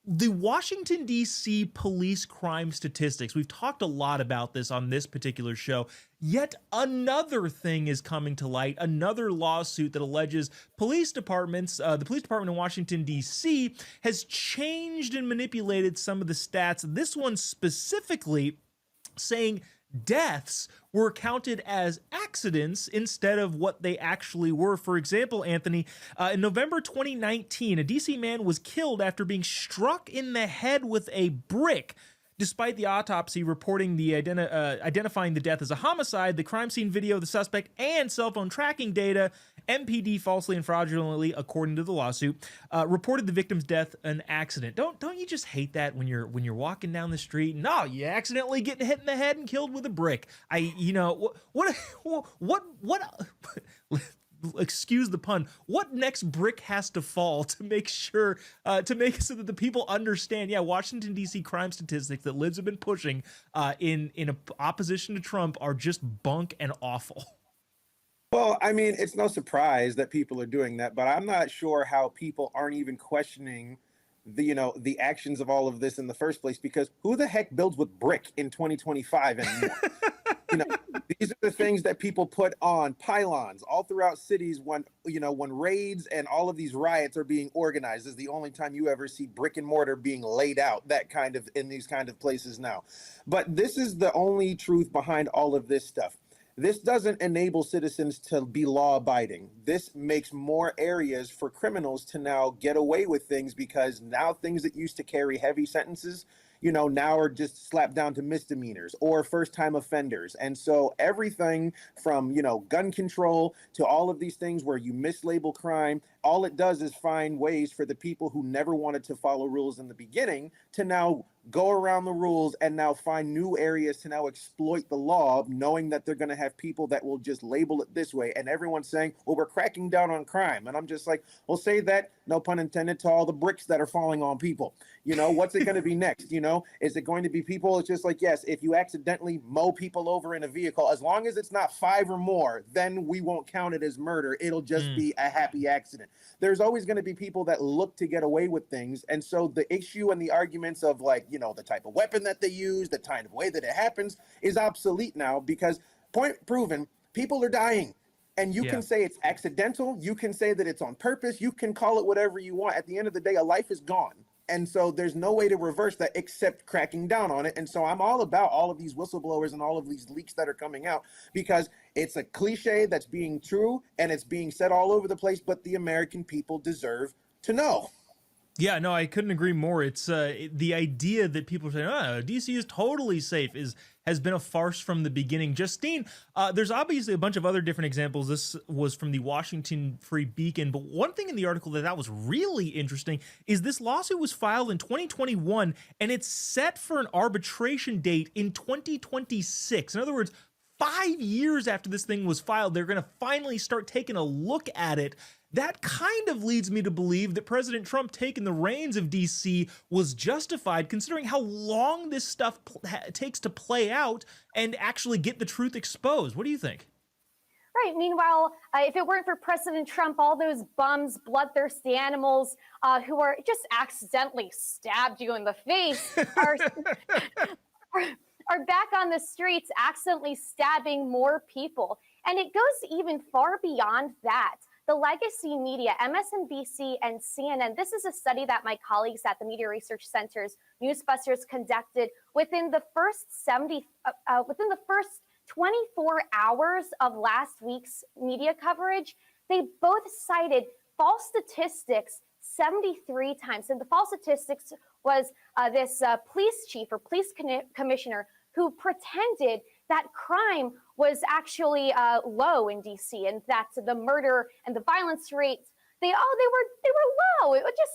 The Washington, D.C. police crime statistics, we've talked a lot about this on this particular show. Yet another thing is coming to light, another lawsuit that alleges the police department in Washington, D.C. has changed and manipulated some of the stats. This one specifically saying deaths were counted as accidents instead of what they actually were. For example, Anthony, in November 2019, a DC man was killed after being struck in the head with a brick. Despite the autopsy reporting identifying the death as a homicide, the crime scene video of the suspect and cell phone tracking data, MPD falsely and fraudulently, according to the lawsuit, reported the victim's death an accident. Don't you just hate that when you're walking down the street and you accidentally get hit in the head and killed with a brick? What excuse the pun, what next brick has to fall to make sure to make it so that the people understand, Washington DC crime statistics that Lids have been pushing in opposition to Trump are just bunk and awful. Well, I mean, it's no surprise that people are doing that, but I'm not sure how people aren't even questioning the actions of all of this in the first place, because who the heck builds with brick in 2025 anymore? you know, these are the things that people put on pylons all throughout cities when raids and all of these riots are being organized. This is the only time you ever see brick and mortar being laid out in these kind of places now. But this is the only truth behind all of this stuff. This doesn't enable citizens to be law-abiding. This makes more areas for criminals to now get away with things, because now things that used to carry heavy sentences, now are just slapped down to misdemeanors or first-time offenders. And so everything from, gun control to all of these things where you mislabel crime, all it does is find ways for the people who never wanted to follow rules in the beginning to now go around the rules and now find new areas to now exploit the law, knowing that they're going to have people that will just label it this way. And everyone's saying, well, we're cracking down on crime. And I'm just like, well, say that, no pun intended, to all the bricks that are falling on people. What's it going to be next? Is it going to be people? It's just like, yes, if you accidentally mow people over in a vehicle, as long as it's not 5 or more, then we won't count it as murder. It'll just be a happy accident. There's always going to be people that look to get away with things. And so the issue and the arguments of the type of weapon that they use, the kind of way that it happens is obsolete now, because point proven, people are dying. And you can say it's accidental. You can say that it's on purpose. You can call it whatever you want. At the end of the day, a life is gone. And so there's no way to reverse that except cracking down on it. And so I'm all about all of these whistleblowers and all of these leaks that are coming out, because it's a cliche that's being true and it's being said all over the place, but the American people deserve to know. Yeah, no, I couldn't agree more. It's the idea that people are saying, DC is totally safe has been a farce from the beginning. Justine, there's obviously a bunch of other different examples. This was from the Washington Free Beacon, but one thing in the article that was really interesting is this lawsuit was filed in 2021, and it's set for an arbitration date in 2026. In other words, 5 years after this thing was filed, they're going to finally start taking a look at it. That kind of leads me to believe that President Trump taking the reins of DC was justified, considering how long this stuff takes to play out and actually get the truth exposed. What do you think? Right. Meanwhile, if it weren't for President Trump, all those bums, bloodthirsty animals who are just accidentally stabbed you in the face are back on the streets, accidentally stabbing more people. And it goes even far beyond that. The legacy media, MSNBC and CNN, this is a study that my colleagues at the Media Research Center's Newsbusters conducted within the first 24 hours of last week's media coverage. They both cited false statistics 73 times. And the false statistics was this police chief or police commissioner who pretended that crime was actually low in DC, and that the murder and the violence rates they were low. It was just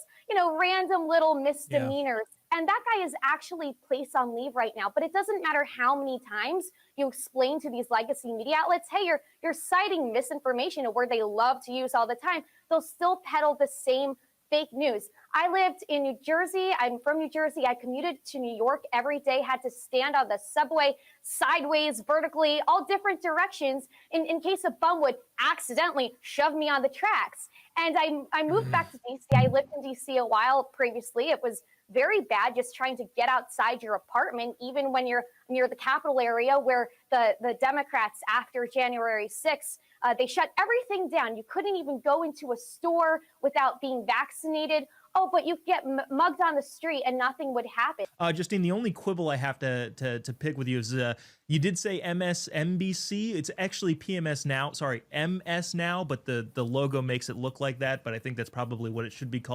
random little misdemeanors. Yeah. And that guy is actually placed on leave right now. But it doesn't matter how many times you explain to these legacy media outlets, hey, you're citing misinformation, a word they love to use all the time. They'll still peddle the same fake news. I lived in New Jersey. I'm from New Jersey. I commuted to New York every day, had to stand on the subway sideways, vertically, all different directions in case a bum would accidentally shove me on the tracks. And I moved back to DC. I lived in DC a while previously. It was very bad just trying to get outside your apartment, even when you're near the Capitol area where the Democrats, after January 6th, they shut everything down. You couldn't even go into a store without being vaccinated. Oh, but you get mugged on the street and nothing would happen. Justine, the only quibble I have to pick with you is you did say MSNBC. It's actually PMS Now. Sorry, MS Now, but the logo makes it look like that. But I think that's probably what it should be called.